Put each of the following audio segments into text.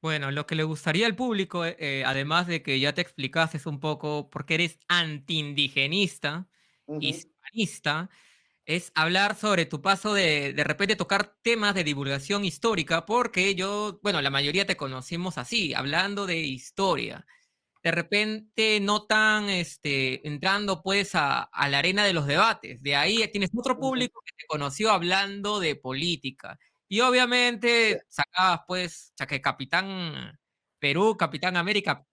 Bueno, lo que le gustaría al público, además de que ya te explicases un poco por qué eres antiindigenista y Ujú, hispanista, es hablar sobre tu paso de repente tocar temas de divulgación histórica, porque yo, bueno, la mayoría te conocimos así, hablando de historia. De repente no tan entrando pues a la arena de los debates. De ahí tienes otro ujú, público que te conoció hablando de política. Y ya, obviamente sacabas pues, ya que Capitán Perú, Capitán América,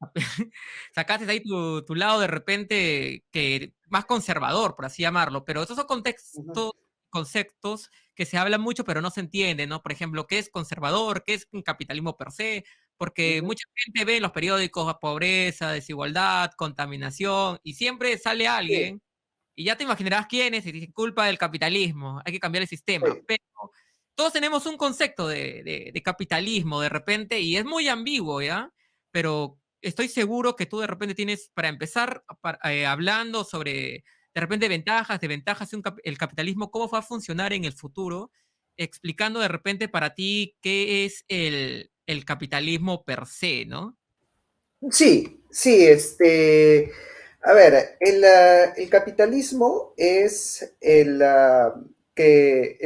sacaste ahí tu lado de repente que más conservador, por así llamarlo. Pero esos son ujú, conceptos que se hablan mucho, pero no se entienden, ¿no? Por ejemplo, ¿qué es conservador? ¿Qué es un capitalismo per se? Porque ujú, mucha gente ve en los periódicos pobreza, desigualdad, contaminación, y siempre sale sí, alguien, y ya te imaginarás quién es, y dice, culpa del capitalismo, hay que cambiar el sistema. sí. Pero todos tenemos un concepto de capitalismo de repente, y es muy ambiguo, ¿ya? Pero estoy seguro que tú de repente tienes, para empezar, hablando sobre, de repente, ventajas, desventajas de el capitalismo, cómo va a funcionar en el futuro, explicando de repente para ti qué es el capitalismo per se, ¿no? Sí, sí, a ver, el capitalismo es el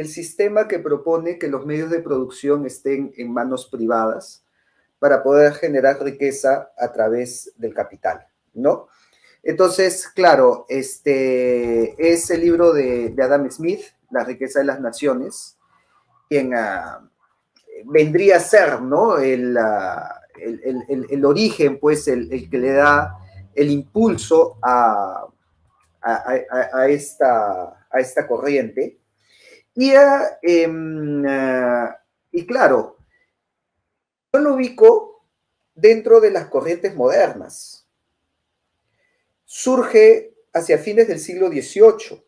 sistema que propone que los medios de producción estén en manos privadas para poder generar riqueza a través del capital, ¿no? Entonces, claro, es el libro de Adam Smith, La riqueza de las naciones, quien vendría a ser, ¿no? El origen, pues, el que le da el impulso a esta corriente. Y, y claro, yo lo ubico dentro de las corrientes modernas. Surge hacia fines del siglo XVIII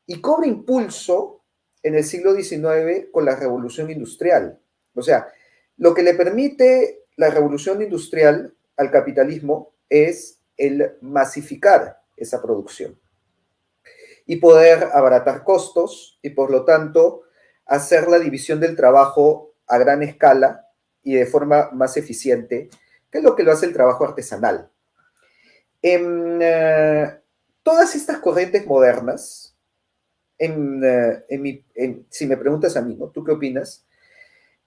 y cobra impulso en el siglo XIX con la revolución industrial. O sea, lo que le permite la revolución industrial al capitalismo es el masificar esa producción y poder abaratar costos y por lo tanto hacer la división del trabajo a gran escala y de forma más eficiente, que es lo que lo hace el trabajo artesanal. En, todas estas corrientes modernas, si me preguntas a mí, ¿no? ¿Tú qué opinas?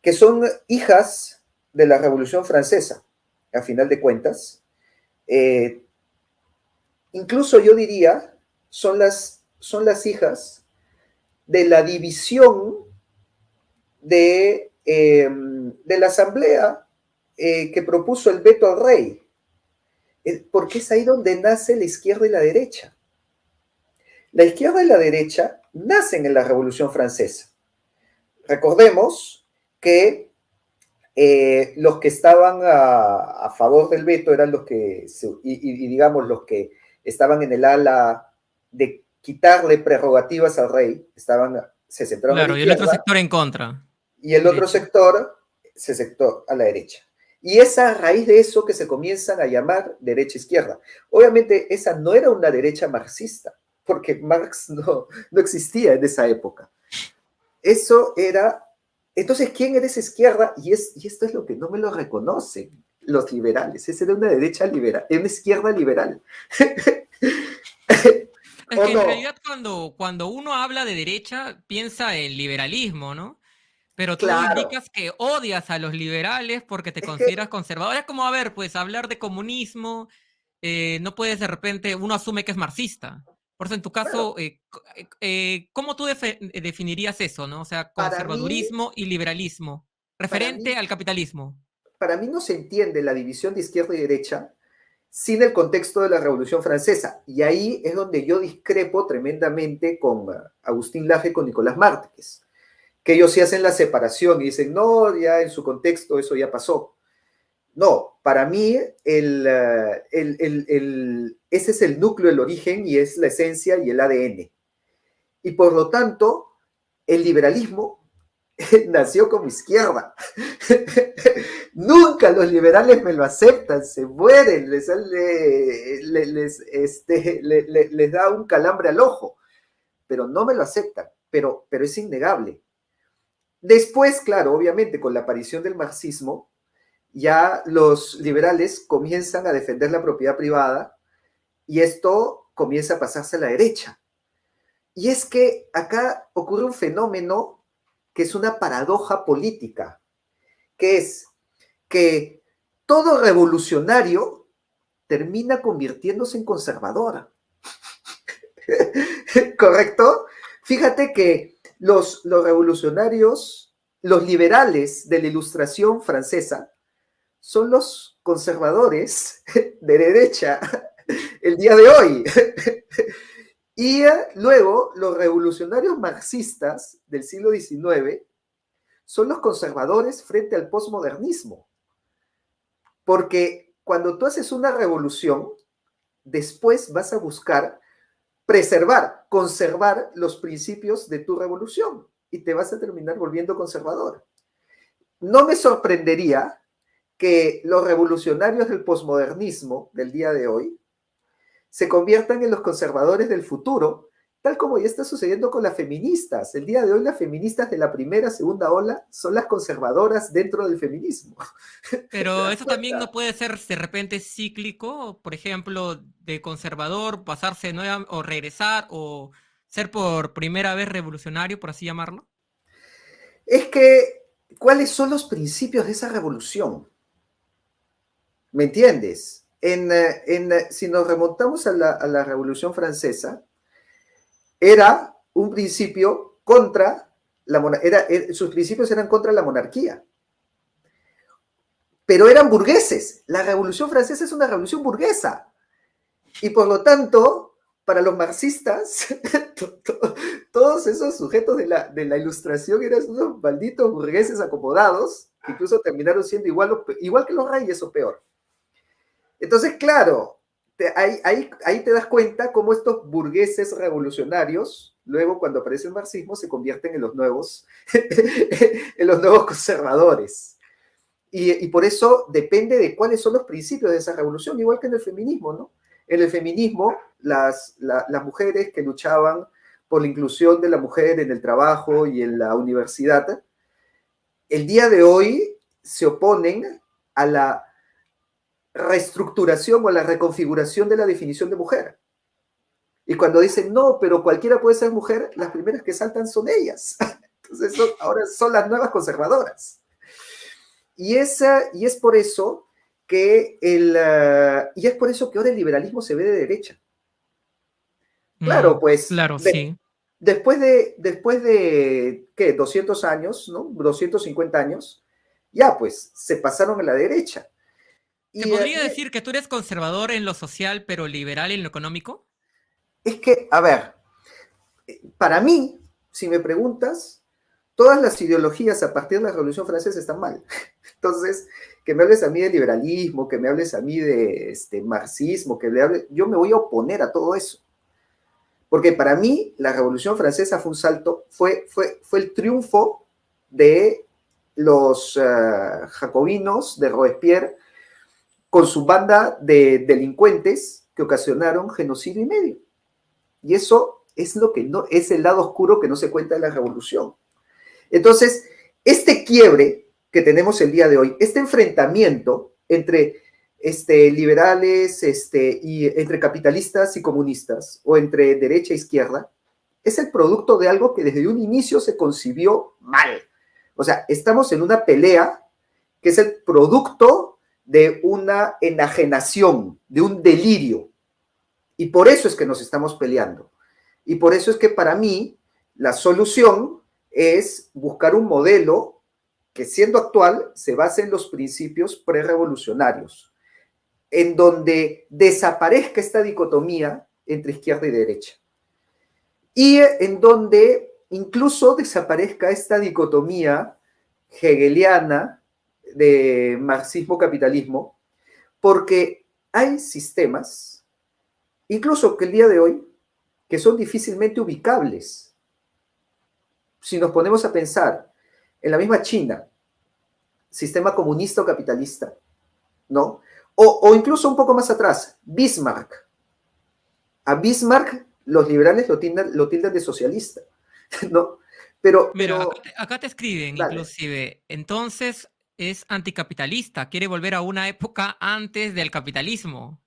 Que son hijas de la Revolución Francesa, a final de cuentas. Eh, incluso yo diría, son las hijas de la división de la asamblea que propuso el veto al rey, porque es ahí donde nace la izquierda y la derecha. La izquierda y la derecha nacen en la Revolución Francesa. Recordemos que los que estaban a favor del veto eran los que, y digamos, los que estaban en el ala de quitarle prerrogativas al rey, se centraron a la Claro, y el otro izquierda, sector en contra, y el otro derecha. sector se sectó a la derecha. Y es a raíz de eso que se comienzan a llamar derecha-izquierda. Obviamente esa no era una derecha marxista, porque Marx no existía en esa época. Eso era... Entonces, ¿quién era esa izquierda? Y esto es lo que no me lo reconocen los liberales. Esa era una derecha liberal, una izquierda liberal. Es ¿O que en no? realidad cuando uno habla de derecha, piensa en liberalismo, ¿no? Pero tú Claro. indicas que odias a los liberales porque te Es que consideras conservador. Es como, a ver, pues hablar de comunismo, no puedes de repente, uno asume que es marxista. Por eso, en tu bueno, caso, ¿cómo tú definirías eso, no? O sea, para mí, conservadurismo y liberalismo, para referente mí, al capitalismo. para mí no se entiende la división de izquierda y derecha sin el contexto de la Revolución Francesa. Y ahí es donde yo discrepo tremendamente con Agustín Laje y con Nicolás Márquez, que ellos sí hacen la separación y dicen, no, ya en su contexto eso ya pasó. No, para mí ese es el núcleo, el origen y es la esencia y el ADN. Y por lo tanto, el liberalismo nació como izquierda. Nunca los liberales me lo aceptan, se mueren, les da un calambre al ojo, pero no me lo aceptan, pero es innegable. Después, claro, obviamente, con la aparición del marxismo, ya los liberales comienzan a defender la propiedad privada y esto comienza a pasarse a la derecha. Y es que acá ocurre un fenómeno que es una paradoja política, que es que todo revolucionario termina convirtiéndose en conservador. ¿Correcto? Fíjate que los revolucionarios, los liberales de la Ilustración francesa, son los conservadores de derecha el día de hoy. Y luego los revolucionarios marxistas del siglo XIX son los conservadores frente al posmodernismo. Porque cuando tú haces una revolución, después vas a buscar preservar, conservar los principios de tu revolución y te vas a terminar volviendo conservador. No me sorprendería que los revolucionarios del posmodernismo del día de hoy se conviertan en los conservadores del futuro, tal como ya está sucediendo con las feministas. El día de hoy las feministas de la primera, segunda ola son las conservadoras dentro del feminismo. Pero eso también no puede ser de repente cíclico, por ejemplo, de conservador, pasarse nueva, o regresar, o ser por primera vez revolucionario, por así llamarlo. Es que, ¿cuáles son los principios de esa revolución? ¿Me entiendes? Si nos remontamos a la Revolución Francesa, era un principio contra la monarquía, sus principios eran contra la monarquía, pero eran burgueses. La Revolución Francesa es una revolución burguesa, y por lo tanto, para los marxistas, todos esos sujetos de la Ilustración eran unos malditos burgueses acomodados, que incluso terminaron siendo igual que los reyes o peor. Entonces, claro, ahí te das cuenta cómo estos burgueses revolucionarios, luego cuando aparece el marxismo, se convierten en los nuevos, en los nuevos conservadores. Y por eso depende de cuáles son los principios de esa revolución, igual que en el feminismo, ¿no? En el feminismo, las mujeres que luchaban por la inclusión de la mujer en el trabajo y en la universidad, el día de hoy se oponen a la reestructuración o a la reconfiguración de la definición de mujer. Y cuando dicen, no, pero cualquiera puede ser mujer, las primeras que saltan son ellas. Entonces ahora son las nuevas conservadoras. Y es por eso que ahora el liberalismo se ve de derecha. Claro, pues Claro, sí. después de ¿qué? 200 años, ¿no? 250 años, ya pues se pasaron a la derecha. ¿Se podría decir que tú eres conservador en lo social, pero liberal en lo económico? Es que, a ver, para mí, si me preguntas, todas las ideologías a partir de la Revolución Francesa están mal. Entonces, que me hables a mí de liberalismo, que me hables a mí de marxismo, yo me voy a oponer a todo eso. Porque para mí la Revolución Francesa fue un salto, fue el triunfo de los jacobinos de Robespierre con su banda de delincuentes que ocasionaron genocidio y medio. Y eso es lo que no, es el lado oscuro que no se cuenta de la revolución. Entonces, este quiebre que tenemos el día de hoy, este enfrentamiento entre liberales y entre capitalistas y comunistas, o entre derecha e izquierda, es el producto de algo que desde un inicio se concibió mal. O sea, estamos en una pelea que es el producto de una enajenación, de un delirio. Y por eso es que nos estamos peleando. Y por eso es que para mí la solución es buscar un modelo que, siendo actual, se base en los principios prerevolucionarios, en donde desaparezca esta dicotomía entre izquierda y derecha. Y en donde incluso desaparezca esta dicotomía hegeliana de marxismo-capitalismo, porque hay sistemas, incluso que el día de hoy, que son difícilmente ubicables. Si nos ponemos a pensar en la misma China, sistema comunista o capitalista, ¿no? O incluso un poco más atrás, Bismarck. A Bismarck los liberales lo tildan de socialista, ¿no? Mira, acá te escriben dale. inclusive, entonces es anticapitalista, quiere volver a una época antes del capitalismo,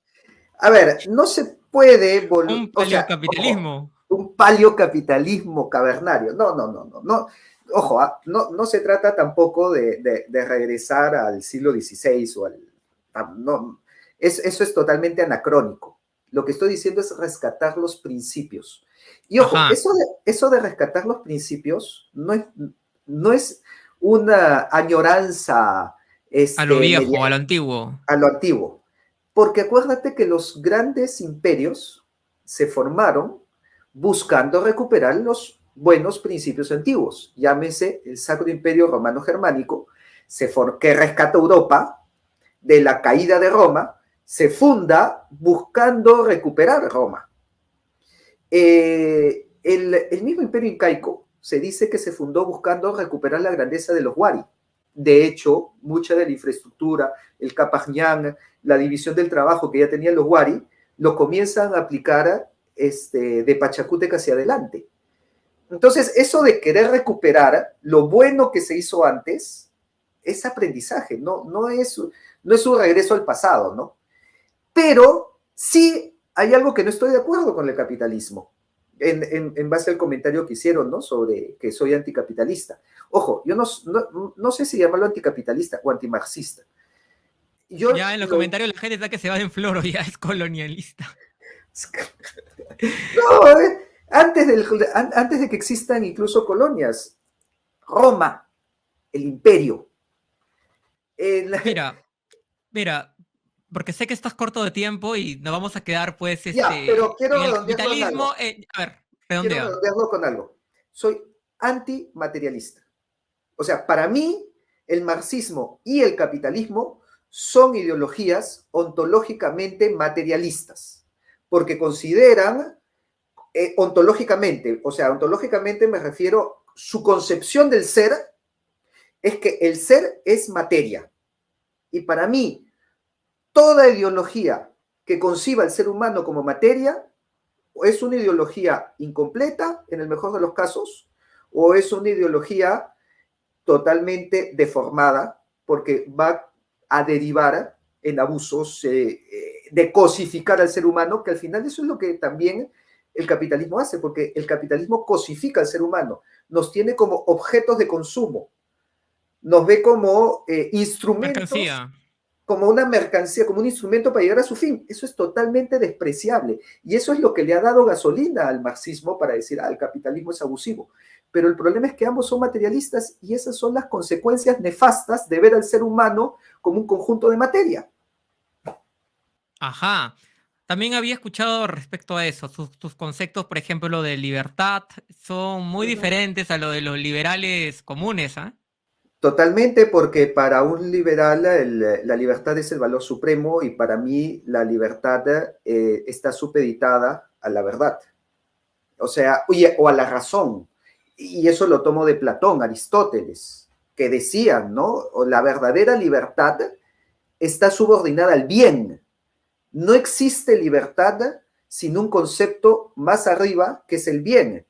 A ver, no se puede un o sea, ojo, paleocapitalismo. un paleocapitalismo cavernario. No, no, no, no, no. Ojo, no, no se trata tampoco de regresar al siglo XVI o al... No, eso es totalmente anacrónico. Lo que estoy diciendo es rescatar los principios. Y ojo, Ajá, eso de rescatar los principios no es una añoranza a lo media, viejo, a lo antiguo. a lo antiguo. Porque acuérdate que los grandes imperios se formaron buscando recuperar los buenos principios antiguos. Llámese el Sacro Imperio Romano Germánico, que rescata Europa de la caída de Roma, se funda buscando recuperar Roma. El mismo Imperio Incaico se dice que se fundó buscando recuperar la grandeza de los Wari. De hecho, mucha de la infraestructura, el Capajñán, la división del trabajo que ya tenían los Wari, lo comienzan a aplicar de Pachacútec hacia adelante. Entonces, eso de querer recuperar lo bueno que se hizo antes es aprendizaje, no es un regreso al pasado, ¿no? Pero sí hay algo que no estoy de acuerdo con el capitalismo, en base al comentario que hicieron, ¿no? Sobre que soy anticapitalista. Ojo, yo no sé si llamarlo anticapitalista o antimarxista. Yo Ya en los lo, comentarios la gente está que se va en floro, ya es colonialista. no, antes de que existan incluso colonias, Roma, el imperio. El, Mira, mira, porque sé que estás corto de tiempo y nos vamos a quedar, pues, ya, pero quiero en el redondearlo en capitalismo. algo. A ver, Quiero redondea. redondearlo con algo. Soy antimaterialista. O sea, para mí, el marxismo y el capitalismo son ideologías ontológicamente materialistas, porque consideran ontológicamente, o sea, ontológicamente me refiero, su concepción del ser es que el ser es materia. Y para mí, toda ideología que conciba al ser humano como materia es una ideología incompleta, en el mejor de los casos, o es una ideología totalmente deformada porque va a derivar en abusos de cosificar al ser humano, que al final eso es lo que también el capitalismo hace, porque el capitalismo cosifica al ser humano, nos tiene como objetos de consumo, nos ve como instrumentos, Mercancía. como una mercancía, como un instrumento para llegar a su fin. Eso es totalmente despreciable. Y eso es lo que le ha dado gasolina al marxismo para decir, el capitalismo es abusivo. Pero el problema es que ambos son materialistas y esas son las consecuencias nefastas de ver al ser humano como un conjunto de materia. Ajá. También había escuchado respecto a eso. Tus conceptos, por ejemplo, lo de libertad, son muy Uh -huh. diferentes a lo de los liberales comunes, ¿ah? Totalmente, porque para un liberal la libertad es el valor supremo y para mí la libertad está supeditada a la verdad. O sea, o a la razón. Y eso lo tomo de Platón, Aristóteles, que decían, ¿no? O la verdadera libertad está subordinada al bien. No existe libertad sin un concepto más arriba, que es el bien,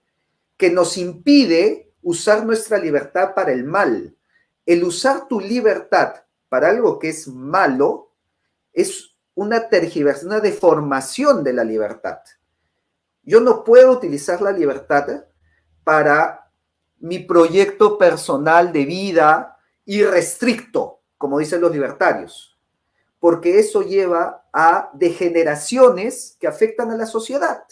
que nos impide usar nuestra libertad para el mal. El usar tu libertad para algo que es malo es una tergiversación, una deformación de la libertad. Yo no puedo utilizar la libertad para mi proyecto personal de vida irrestricto, como dicen los libertarios, porque eso lleva a degeneraciones que afectan a la sociedad.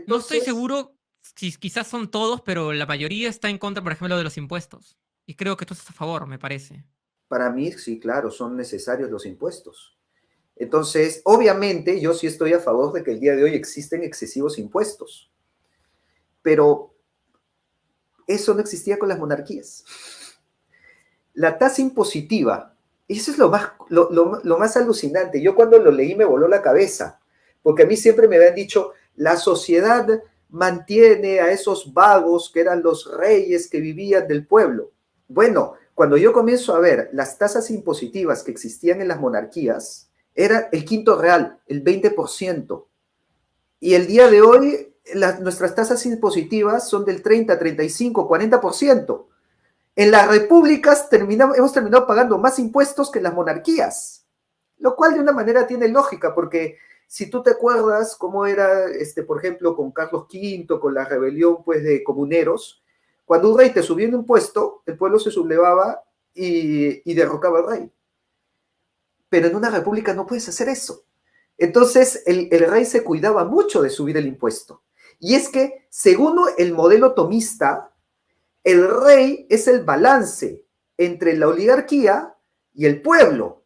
No estoy Entonces, seguro si quizás son todos, pero la mayoría está en contra, por ejemplo, de los impuestos. Y creo que tú estás a favor, me parece. para mí, sí, claro, son necesarios los impuestos. Entonces, obviamente, yo sí estoy a favor de que el día de hoy existen excesivos impuestos, pero eso no existía con las monarquías. La tasa impositiva, y eso es lo más alucinante. Yo cuando lo leí me voló la cabeza, porque a mí siempre me habían dicho, la sociedad mantiene a esos vagos que eran los reyes que vivían del pueblo. Bueno, cuando yo comienzo a ver las tasas impositivas que existían en las monarquías, era el quinto real, el 20%. Y el día de hoy, nuestras tasas impositivas son del 30, 35, 40%. En las repúblicas hemos terminado pagando más impuestos que en las monarquías, lo cual de una manera tiene lógica, porque si tú te acuerdas cómo era, por ejemplo, con Carlos V, con la rebelión pues, de comuneros, cuando un rey te subía un impuesto, el pueblo se sublevaba y derrocaba al rey. Pero en una república no puedes hacer eso. Entonces el rey se cuidaba mucho de subir el impuesto. Y es que, según el modelo tomista, el rey es el balance entre la oligarquía y el pueblo.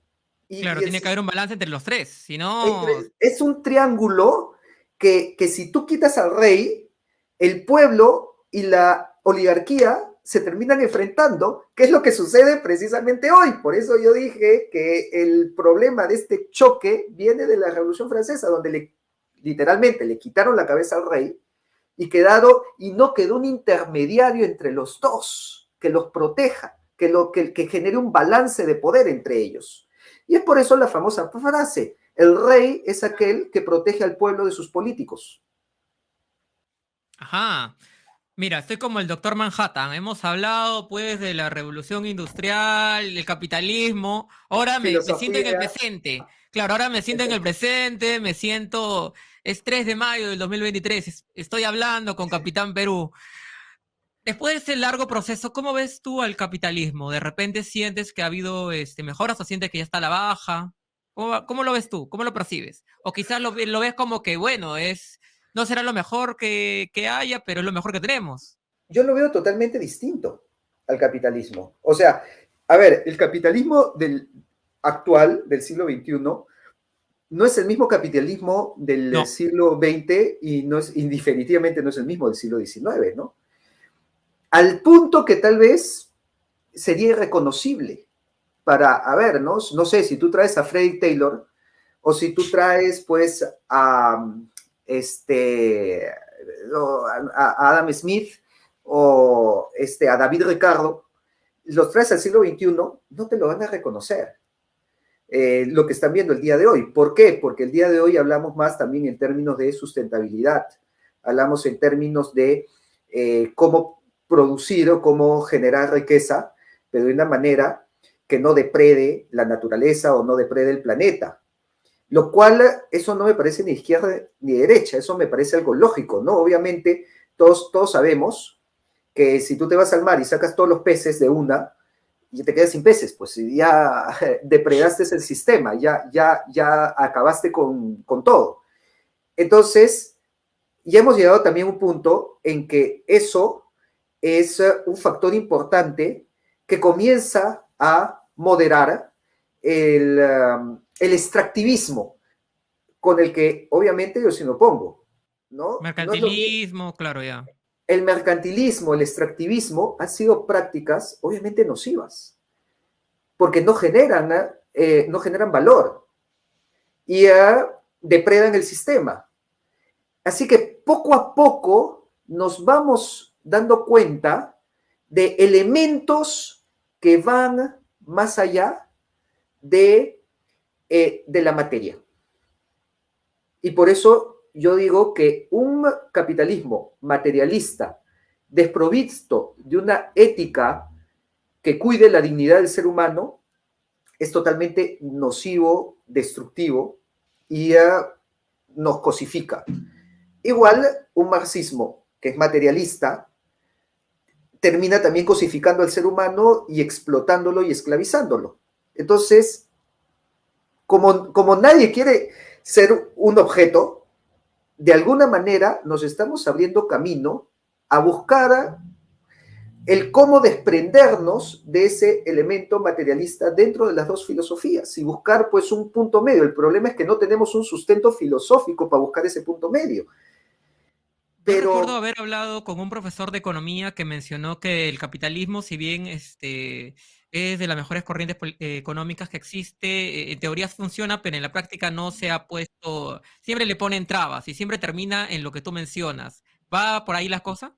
Claro, Y tiene que haber un balance entre los tres, si no... es un triángulo que si tú quitas al rey, el pueblo y la oligarquía se terminan enfrentando, que es lo que sucede precisamente hoy. Por eso yo dije que el problema de este choque viene de la Revolución Francesa, donde literalmente le quitaron la cabeza al rey y no quedó un intermediario entre los dos que los proteja, que genere un balance de poder entre ellos. Y es por eso la famosa frase, el rey es aquel que protege al pueblo de sus políticos. Ajá. Mira, estoy como el doctor Manhattan. Hemos hablado pues de la revolución industrial, del capitalismo. Ahora me siento en el Filosofía. presente. Claro, ahora me siento en el presente, me siento... Es 3 de mayo del 2023. Estoy hablando con Capitán Perú. Después de ese largo proceso, ¿cómo ves tú al capitalismo? ¿De repente sientes que ha habido mejoras o sientes que ya está a la baja? ¿Cómo lo ves tú? ¿Cómo lo percibes? O quizás lo ves como que, bueno, no será lo mejor que haya, pero es lo mejor que tenemos. Yo lo veo totalmente distinto al capitalismo. O sea, a ver, el capitalismo actual, del siglo XXI, no es el mismo capitalismo del No, siglo XX y definitivamente no es el mismo del siglo XIX, ¿no? Al punto que tal vez sería irreconocible para, a ver, no sé, si tú traes a Frederick Taylor o si tú traes pues este, a Adam Smith o a David Ricardo, los traes al siglo XXI, no te lo van a reconocer. Lo que están viendo el día de hoy. ¿Por qué? Porque el día de hoy hablamos más también en términos de sustentabilidad, hablamos en términos de cómo producir o cómo generar riqueza, pero de una manera que no deprede la naturaleza o no deprede el planeta. Lo cual, eso no me parece ni izquierda ni derecha, eso me parece algo lógico, ¿no? Obviamente, todos sabemos que si tú te vas al mar y sacas todos los peces de una, y te quedas sin peces, pues ya depredaste el sistema, ya acabaste con todo. Entonces, ya hemos llegado también a un punto en que eso es un factor importante que comienza a moderar el extractivismo con el que obviamente yo sí me opongo, ¿no? No es lo mismo. mercantilismo, claro, ya. El mercantilismo, el extractivismo han sido prácticas obviamente nocivas, porque no generan valor y depredan el sistema. Así que poco a poco nos vamos dando cuenta de elementos que van más allá de la materia. Y por eso yo digo que un capitalismo materialista desprovisto de una ética que cuide la dignidad del ser humano es totalmente nocivo, destructivo y nos cosifica. Igual un marxismo que es materialista termina también cosificando al ser humano y explotándolo y esclavizándolo. Entonces, como nadie quiere ser un objeto, de alguna manera nos estamos abriendo camino a buscar el cómo desprendernos de ese elemento materialista dentro de las dos filosofías y buscar pues un punto medio. El problema es que no tenemos un sustento filosófico para buscar ese punto medio. Yo recuerdo Pero haber hablado con un profesor de economía que mencionó que el capitalismo, si bien es de las mejores corrientes económicas que existe, en teoría funciona, pero en la práctica no se ha puesto, siempre le ponen trabas y siempre termina en lo que tú mencionas. ¿Va por ahí la cosa?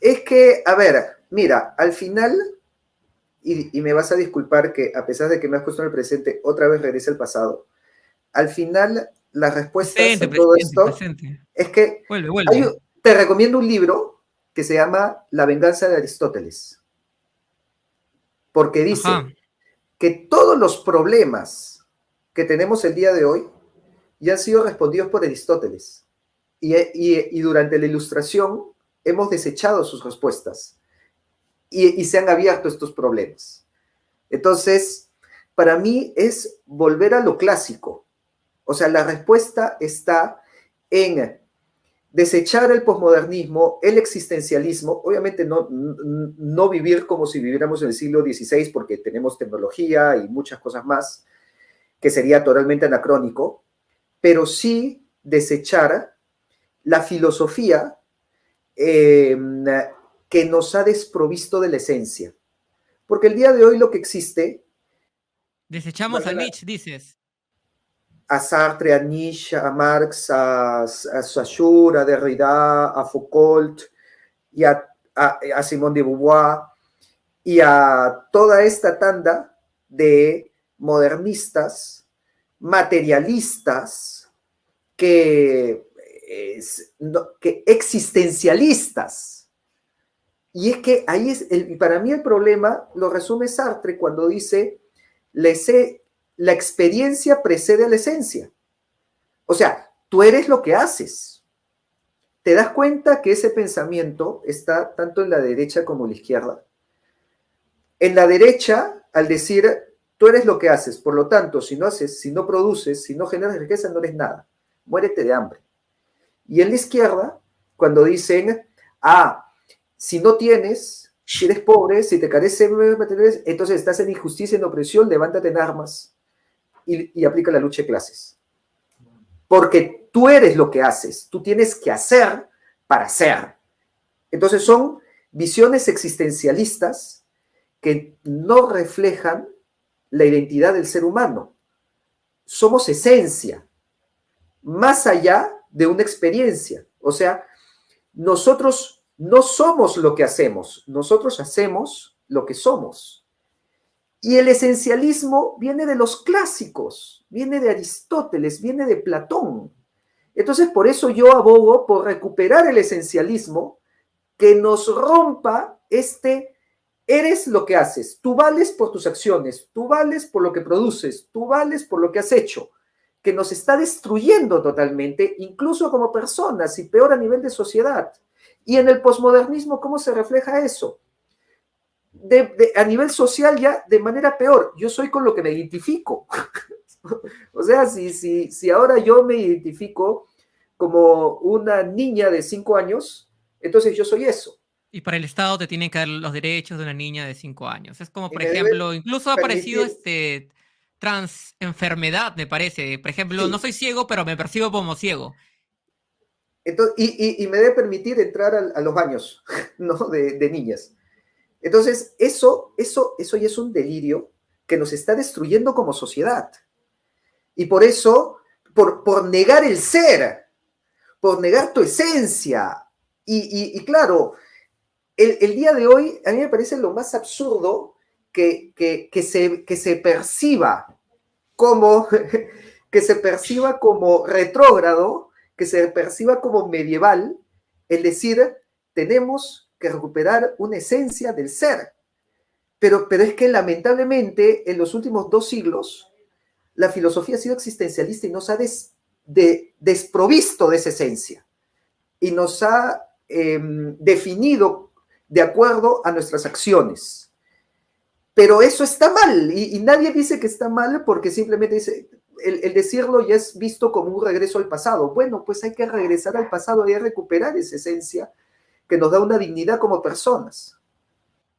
es que, a ver, mira, al final, y me vas a disculpar que a pesar de que me has puesto en el presente, otra vez regrese al pasado, al final las respuestas Presente, a todo presente, esto presente. es que Vuelve, vuelve. te recomiendo un libro que se llama La venganza de Aristóteles. porque Ajá, dice que todos los problemas que tenemos el día de hoy ya han sido respondidos por Aristóteles. Y durante la Ilustración hemos desechado sus respuestas y se han abierto estos problemas. Entonces, para mí es volver a lo clásico. O sea, la respuesta está en desechar el posmodernismo, el existencialismo, obviamente no vivir como si viviéramos en el siglo XVI porque tenemos tecnología y muchas cosas más, que sería totalmente anacrónico, pero sí desechar la filosofía eh, que nos ha desprovisto de la esencia. Porque el día de hoy lo que existe, desechamos a Nietzsche, dices. a Sartre, a Nietzsche, a Marx, a Saussure, a Derrida, a Foucault y a Simone de Beauvoir y a toda esta tanda de modernistas, materialistas, que existencialistas. Y es que ahí para mí el problema lo resume Sartre cuando dice la experiencia precede a la esencia. O sea, tú eres lo que haces. ¿Te das cuenta que ese pensamiento está tanto en la derecha como en la izquierda? En la derecha, al decir, tú eres lo que haces, por lo tanto, si no haces, si no produces, si no generas riqueza, no eres nada. Muérete de hambre. Y en la izquierda, cuando dicen, si no tienes, si eres pobre, si te careces, entonces estás en injusticia, en opresión, levántate en armas y aplica la lucha de clases. Porque tú eres lo que haces, tú tienes que hacer para ser. Entonces son visiones existencialistas que no reflejan la identidad del ser humano. Somos esencia, más allá de una experiencia. O sea, nosotros no somos lo que hacemos, nosotros hacemos lo que somos. Y el esencialismo viene de los clásicos, viene de Aristóteles, viene de Platón. Entonces, por eso yo abogo por recuperar el esencialismo que nos rompa eres lo que haces, tú vales por tus acciones, tú vales por lo que produces, tú vales por lo que has hecho, que nos está destruyendo totalmente, incluso como personas y peor a nivel de sociedad. Y en el posmodernismo, ¿cómo se refleja eso? A nivel social ya de manera peor. Yo soy con lo que me identifico. O sea, si ahora yo me identifico como una niña de 5 años, entonces yo soy eso. Y para el Estado te tienen que dar los derechos de una niña de 5 años. Es como, Y por me deben ejemplo, incluso ha aparecido permitir, trans enfermedad, me parece. Por ejemplo, no sí, soy ciego, pero me percibo como ciego. entonces, y me debe permitir entrar a los baños, ¿no? De niñas. Entonces, eso ya es un delirio que nos está destruyendo como sociedad. Y por eso, por negar el ser, por negar tu esencia. Y claro, el día de hoy a mí me parece lo más absurdo que se perciba como, que se perciba como retrógrado, que se perciba como medieval, el decir, tenemos que recuperar una esencia del ser. Pero es que lamentablemente en los últimos 2 siglos la filosofía ha sido existencialista y nos ha desprovisto de esa esencia y nos ha definido de acuerdo a nuestras acciones. Pero eso está mal y nadie dice que está mal porque simplemente dice, el decirlo ya es visto como un regreso al pasado. Bueno, pues hay que regresar al pasado y recuperar esa esencia que nos da una dignidad como personas.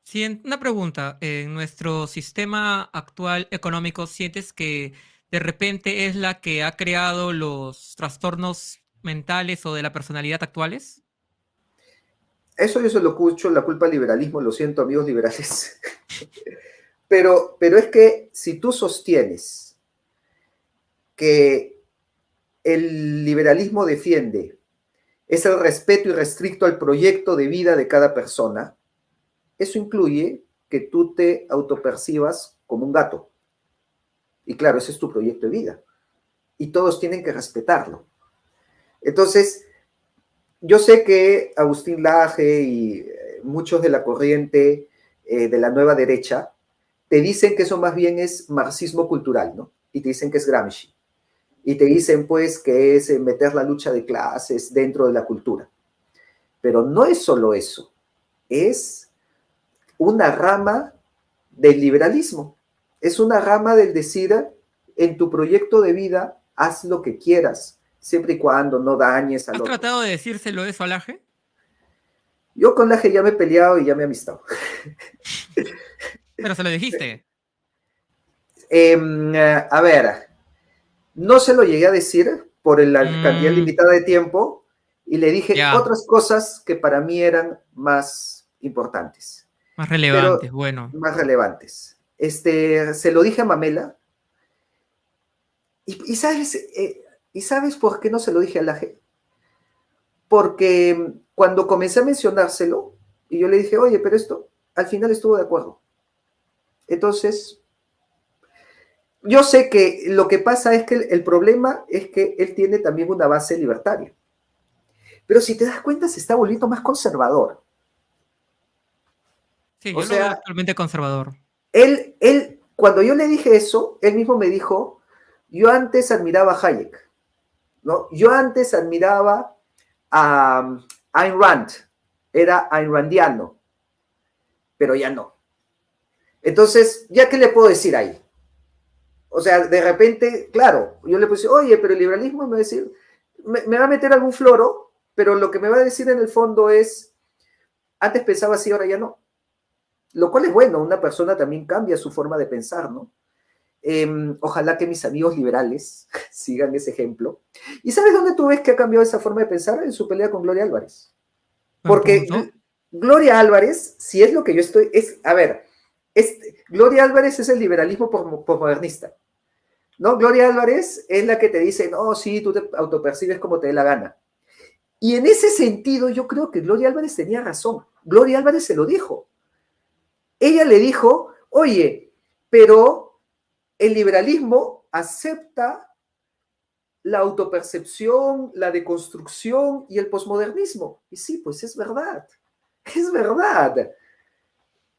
Sí, una pregunta. En nuestro sistema actual económico, ¿sientes que de repente es la que ha creado los trastornos mentales o de la personalidad actuales? Eso yo se lo escucho, la culpa al liberalismo, lo siento amigos liberales. Pero es que si tú sostienes que el liberalismo defiende es el respeto irrestricto al proyecto de vida de cada persona, eso incluye que tú te autopercibas como un gato. Y claro, ese es tu proyecto de vida. Y todos tienen que respetarlo. Entonces, yo sé que Agustín Laje y muchos de la corriente de la nueva derecha te dicen que eso más bien es marxismo cultural, ¿no? Y te dicen que es Gramsci. Y te dicen, pues, que es meter la lucha de clases dentro de la cultura. Pero no es solo eso, es una rama del liberalismo. Es una rama del decir, en tu proyecto de vida, haz lo que quieras, siempre y cuando no dañes al ¿Has otro. tratado de decírselo eso al Laje? Yo con Laje ya me he peleado y ya me he amistado. Pero se lo dijiste. A ver, no se lo llegué a decir por la cantidad Mm, limitada de tiempo y le dije ya, otras cosas que para mí eran más importantes, más pero relevante, bueno. más relevantes. Se lo dije a Mamela y sabes, ¿y sabes por qué no se lo dije a Laje? Porque cuando comencé a mencionárselo y yo le dije, oye, pero esto, al final estuvo de acuerdo. Entonces, yo sé que lo que pasa es que el problema es que él tiene también una base libertaria. Pero si te das cuenta, se está volviendo más conservador. Sí, O yo lo veo sea, actualmente conservador. cuando yo le dije eso, él mismo me dijo, yo antes admiraba a Hayek, ¿no? Yo antes admiraba a Ayn Rand, era Ayn pero ya no. Entonces, ¿ya qué le puedo decir ahí? O sea, de repente, claro, yo le puse, oye, pero el liberalismo me va a decir, me va a meter algún floro, pero lo que me va a decir en el fondo es, antes pensaba así, ahora ya no. Lo cual es bueno, una persona también cambia su forma de pensar, ¿no? Ojalá que mis amigos liberales sigan ese ejemplo. ¿Y sabes dónde tú ves que ha cambiado esa forma de pensar? En su pelea con Gloria Álvarez. Buen Porque punto. Gloria Álvarez, si es lo que yo estoy, a ver, Gloria Álvarez es el liberalismo posmodernista, ¿no? Gloria Álvarez es la que te dice, no, sí, tú te autopercibes como te dé la gana. Y en ese sentido, yo creo que Gloria Álvarez tenía razón. Gloria Álvarez se lo dijo. Ella le dijo, oye, pero el liberalismo acepta la autopercepción, la deconstrucción y el posmodernismo. Y sí, pues es verdad, es verdad.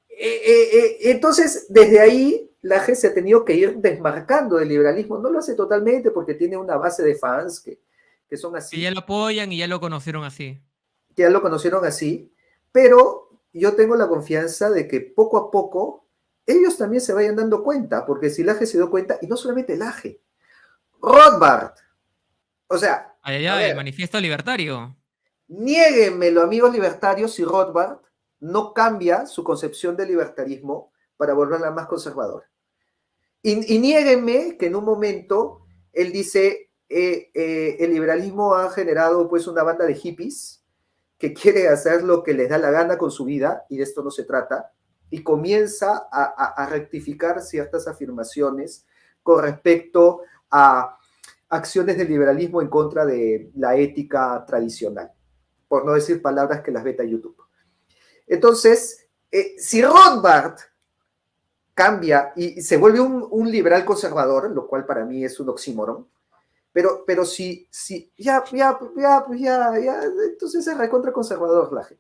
Entonces, desde ahí, la gente se ha tenido que ir desmarcando del liberalismo. No lo hace totalmente porque tiene una base de fans que son Que ya así, lo apoyan y ya lo conocieron así. que ya lo conocieron así, pero yo tengo la confianza de que poco a poco ellos también se vayan dando cuenta, porque si Laje se dio cuenta, y no solamente Laje, Rothbard, o sea, Ay, ay, a ay, ver, manifiesto libertario. niéguenmelo, amigos libertarios, si Rothbard no cambia su concepción de libertarismo para volverla más conservadora. Y niéguenme que en un momento él dice, el liberalismo ha generado pues una banda de hippies que quiere hacer lo que les da la gana con su vida, y de esto no se trata, y comienza a rectificar ciertas afirmaciones con respecto a acciones del liberalismo en contra de la ética tradicional, por no decir palabras que las veta YouTube. Entonces, si Rothbard cambia y se vuelve un liberal conservador, lo cual para mí es un oxímoron, pero si entonces es recontra conservador, Laje.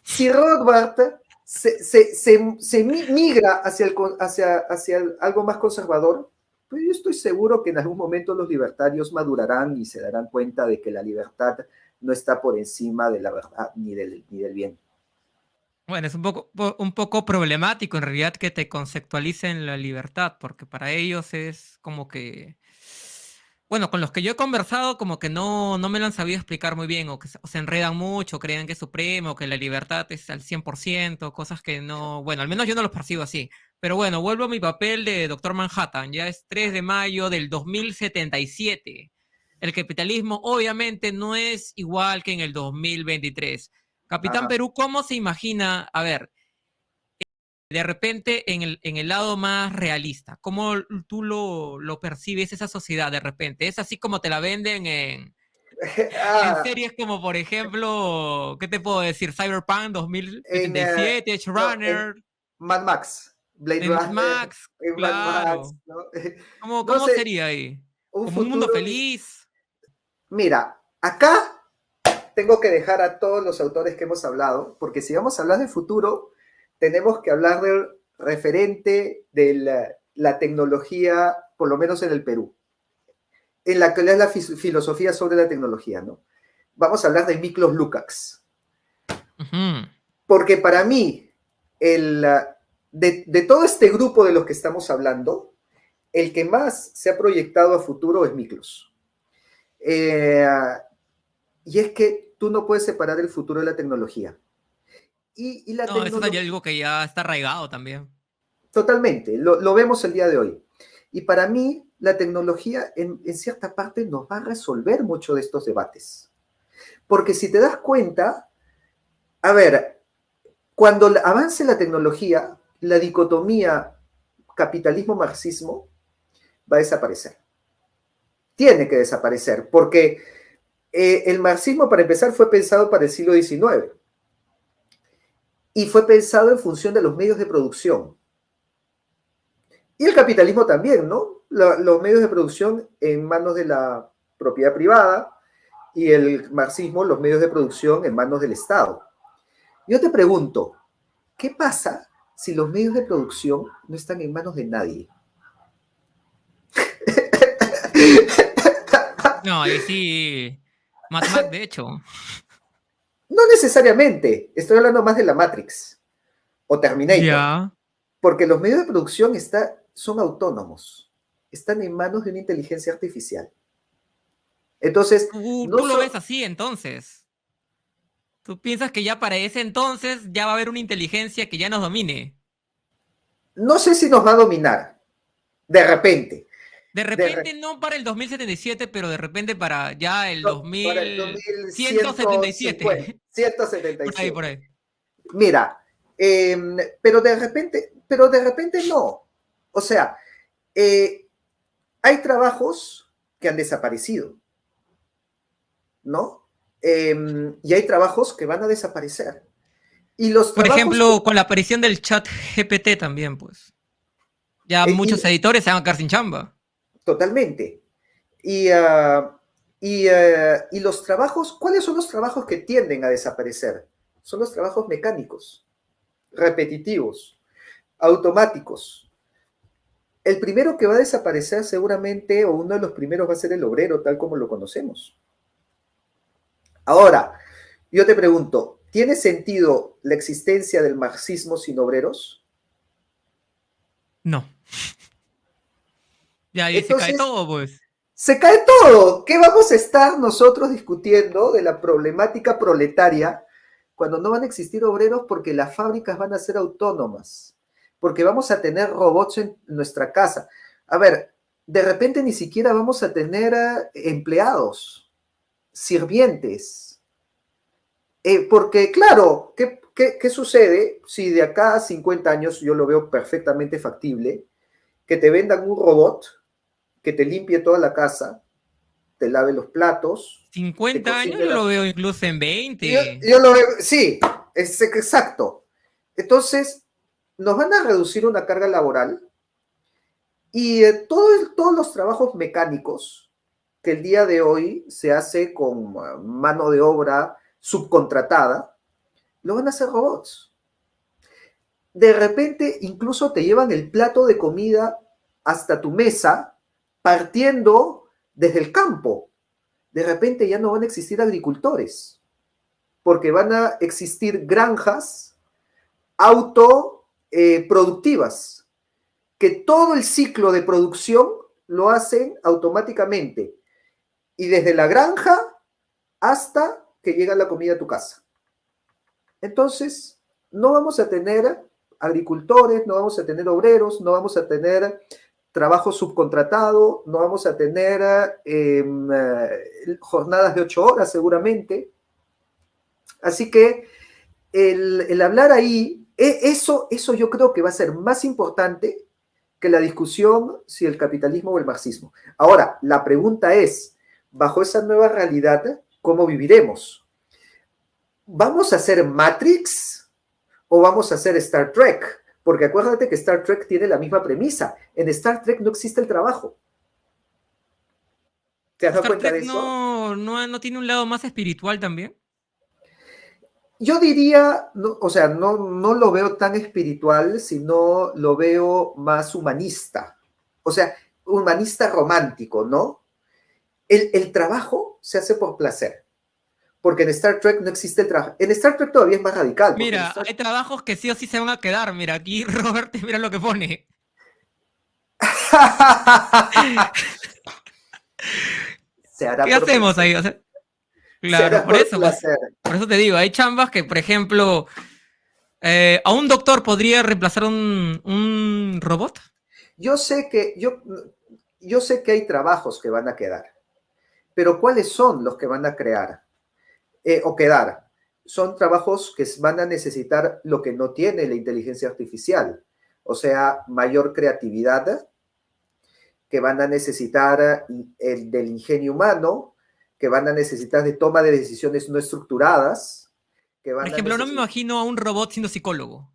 Si Rothbard se migra hacia algo más conservador, pues yo estoy seguro que en algún momento los libertarios madurarán y se darán cuenta de que la libertad no está por encima de la verdad ni del bien. Bueno, es un poco problemático en realidad que te conceptualicen la libertad, porque para ellos es como que, bueno, con los que yo he conversado, como que no me lo han sabido explicar muy bien, o se enredan mucho, creen que es supremo, que la libertad es al 100%, cosas que no, bueno, al menos yo no los percibo así. Pero bueno, vuelvo a mi papel de Doctor Manhattan, ya es 3 de mayo del 2077. El capitalismo obviamente no es igual que en el 2023. Capitán Ajá. Perú, ¿cómo se imagina? A ver, de repente en el lado más realista, ¿cómo tú lo percibes esa sociedad de repente? ¿Es así como te la venden en Ah, series como, por ejemplo, ¿qué te puedo decir? Cyberpunk en, 2077, Edge no, en Runner, Mad Max, Blade en Mad Runner, Max, en Mad Max, claro. ¿no? ¿Cómo, No cómo sé, sería ahí? un ¿Como un mundo futuro. feliz? Mira, acá tengo que dejar a todos los autores que hemos hablado, porque si vamos a hablar del futuro, tenemos que hablar del referente de la tecnología, por lo menos en el Perú, en la que es la filosofía sobre la tecnología, ¿no? Vamos a hablar de Miklos Lukács. Ujú. Porque para mí, de todo este grupo de los que estamos hablando, el que más se ha proyectado a futuro es Miklos. Y es que tú no puedes separar el futuro de la tecnología. Y la No, eso es tecnología, algo que ya está arraigado también. totalmente, lo vemos el día de hoy. Y para mí, la tecnología en cierta parte nos va a resolver mucho de estos debates. Porque si te das cuenta, a ver, cuando avance la tecnología, la dicotomía capitalismo-marxismo va a desaparecer. Tiene que desaparecer, porque el marxismo, para empezar, fue pensado para el siglo XIX y fue pensado en función de los medios de producción. Y el capitalismo también, ¿no? Los medios de producción en manos de la propiedad privada y el marxismo, los medios de producción en manos del Estado. Yo te pregunto, ¿qué pasa si los medios de producción no están en manos de nadie? No, ahí sí. Mad Max, de hecho. No necesariamente, estoy hablando más de la Matrix o Terminator, Ya. porque los medios de producción son autónomos, están en manos de una inteligencia artificial. Entonces, Tú no, lo ves así, entonces. Tú piensas que ya para ese entonces ya va a haber una inteligencia que ya nos domine. no sé si nos va a dominar, de repente. De De, repente no para el 2077, pero de repente para ya el no, para el 2177. 2150, 177. Por ahí. Mira, pero de repente no. O sea, eh, hay trabajos que han desaparecido, ¿no? Y hay trabajos que van a desaparecer. Y los Por trabajos, ejemplo, con la aparición del chat GPT también, pues. Ya y, muchos editores se van a quedar sin chamba. totalmente. Y, y los trabajos, ¿cuáles son los trabajos que tienden a desaparecer? Son los trabajos mecánicos, repetitivos, automáticos. El primero que va a desaparecer seguramente, o uno de los primeros va a ser el obrero, tal como lo conocemos. Ahora, yo te pregunto, ¿tiene sentido la existencia del marxismo sin obreros? No. Ya ahí se cae Entonces, todo, pues. se cae todo. ¿Qué vamos a estar nosotros discutiendo de la problemática proletaria cuando no van a existir obreros porque las fábricas van a ser autónomas? Porque vamos a tener robots en nuestra casa. A ver, de repente ni siquiera vamos a tener empleados, sirvientes. Porque, claro, ¿qué sucede si de acá a 50 años yo lo veo perfectamente factible? Que te vendan un robot que te limpie toda la casa, te lave los platos, te 50 años cocine yo lo la... veo incluso en Yo, 20. yo lo veo, sí, es exacto. Entonces, nos van a reducir una carga laboral y todos los trabajos mecánicos que el día de hoy se hace con mano de obra subcontratada, lo van a hacer robots. De repente, incluso te llevan el plato de comida hasta tu mesa, partiendo desde el campo. De repente ya no van a existir agricultores, porque van a existir granjas autoproductivas, que todo el ciclo de producción lo hacen automáticamente, y desde la granja hasta que llega la comida a tu casa. Entonces, no vamos a tener agricultores, no vamos a tener obreros, no vamos a tener trabajo subcontratado, no vamos a tener jornadas de 8 horas seguramente. Así que el hablar ahí, eso yo creo que va a ser más importante que la discusión si el capitalismo o el marxismo. Ahora, la pregunta es, bajo esa nueva realidad, ¿cómo viviremos? ¿Vamos a hacer Matrix o vamos a hacer Star Trek? Porque acuérdate que Star Trek tiene la misma premisa. En Star Trek no existe el trabajo. ¿Te has dado Star cuenta Trek de eso? no tiene un lado más espiritual también. Yo diría, no, o sea, no lo veo tan espiritual, sino lo veo más humanista. O sea, humanista romántico, ¿no? El trabajo se hace por placer, porque en Star Trek no existe el trabajo. En Star Trek todavía es más radical, porque en Mira, Star hay trabajos que sí o sí se van a quedar. Mira, aquí Robert, mira lo que pone. se hará ¿Qué por hacemos placer. ahí? O sea, Se claro, hará por por eso, pues, placer. por eso te digo, hay chambas que, por ejemplo, a un doctor podría reemplazar un robot. Yo sé que, yo sé que hay trabajos que van a quedar, pero ¿cuáles son los que van a crear o quedar? Son trabajos que van a necesitar lo que no tiene la inteligencia artificial, o sea, mayor creatividad, que van a necesitar del ingenio humano, que van a necesitar de toma de decisiones no estructuradas, que Por van a ejemplo, no me necesitar, imagino a un robot siendo psicólogo.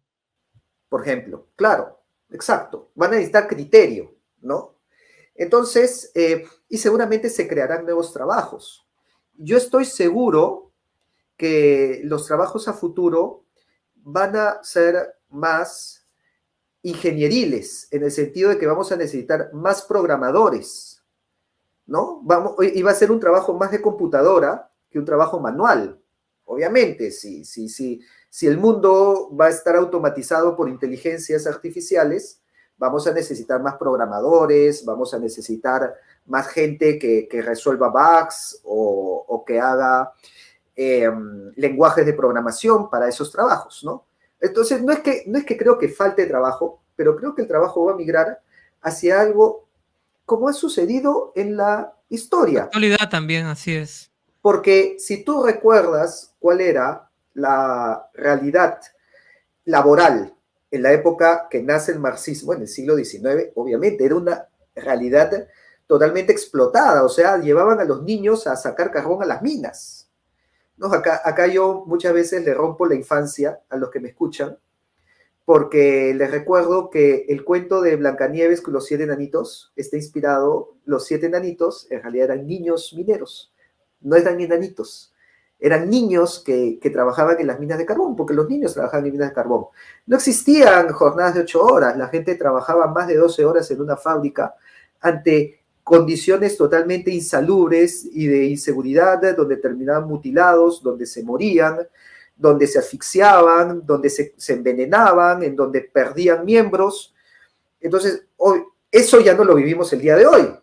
por ejemplo, claro, exacto, van a necesitar criterio, ¿no? Entonces, y seguramente se crearán nuevos trabajos. Yo estoy seguro que los trabajos a futuro van a ser más ingenieriles, en el sentido de que vamos a necesitar más programadores, ¿no? Y va a ser un trabajo más de computadora que un trabajo manual. Obviamente, si el mundo va a estar automatizado por inteligencias artificiales, vamos a necesitar más programadores, vamos a necesitar más gente que resuelva bugs o que haga lenguajes de programación para esos trabajos, ¿no? Entonces, no es que creo que falte trabajo, pero creo que el trabajo va a migrar hacia algo como ha sucedido en la historia. Actualidad también, así es. Porque si tú recuerdas cuál era la realidad laboral en la época que nace el marxismo, en el siglo XIX, obviamente era una realidad totalmente explotada, o sea, llevaban a los niños a sacar carbón a las minas. ¿No? Acá yo muchas veces le rompo la infancia a los que me escuchan, porque les recuerdo que el cuento de Blancanieves con los 7 enanitos está inspirado, los 7 enanitos en realidad eran niños mineros, no eran enanitos, eran niños que trabajaban en las minas de carbón, porque los niños trabajaban en minas de carbón. No existían jornadas de 8 horas, la gente trabajaba más de 12 horas en una fábrica ante condiciones totalmente insalubres y de inseguridad, donde terminaban mutilados, donde se morían, donde se asfixiaban, donde se envenenaban, en donde perdían miembros. Entonces, hoy, eso ya no lo vivimos el día de hoy,